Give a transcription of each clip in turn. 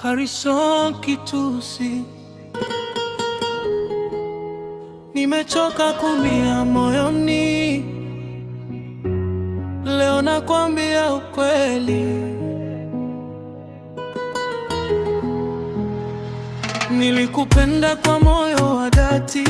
Harrison Kitusi. Nimechoka kumia moyoni, leo nakwambia ukweli. Nilikupenda kwa moyo wa dhati,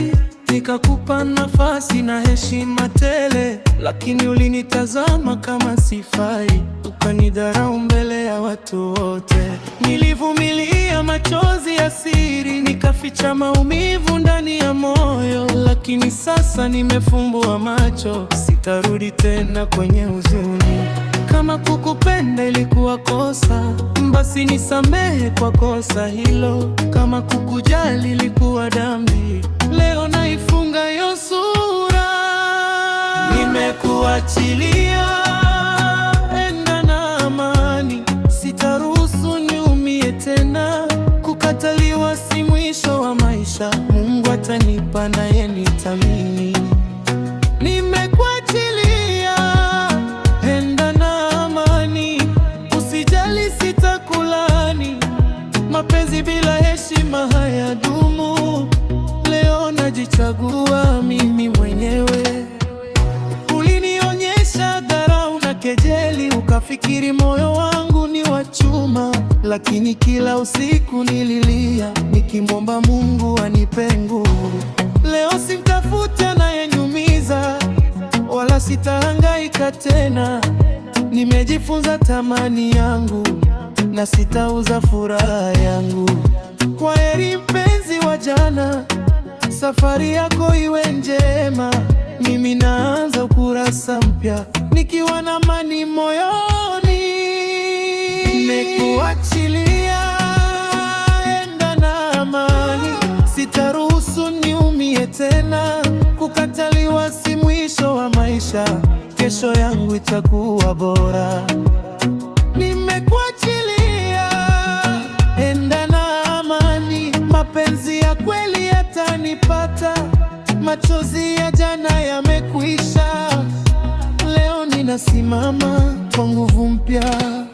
nikakupa nafasi na heshima tele, lakini ulinitazama kama sifai, ukanidharau mbele ya watu wote. Nilivumilia machozi ya siri, nikaficha maumivu ndani ya moyo, lakini sasa nimefumbua macho, sitarudi tena kwenye huzuni. Kama kukupenda ilikuwa kosa, basi nisamehe kwa kosa hilo. Kama kukujali ilikuwa dhambi, leo naifunga hiyo sura. Nimekuachilia, enda na amani, sitaruhusu niumie tena. Kukataliwa si mwisho wa maisha, Mungu atanipa naye nithamini. Nimekuachilia, enda na amani, usijali sitakulani. Mapenzi bila heshima hayadumu, leo najichagua mimi mwenyewe. Ulinionyesha dharau na kejeli, ukafikiri moyo wangu ni wa chuma, lakini kila usiku nililia, nikimwomba Mungu anipe nguvu. Leo simtafuti anayeniumiza, wala sitahangaika tena. Nimejifunza thamani yangu, na sitauza furaha yangu. Kwaheri mpenzi wa jana, safari yako iwe njema. Mimi naanza ukurasa mpya, nikiwa na amani moyoni. Nimekuachilia, enda na amani, sitaruhusu niumie tena. Kukataliwa si mwisho wa maisha, kesho yangu itakuwa bora. Nimekuachilia, enda na amani, mapenzi ya kweli yatanipata. Machozi ya jana yamekwisha, leo ninasimama kwa nguvu mpya.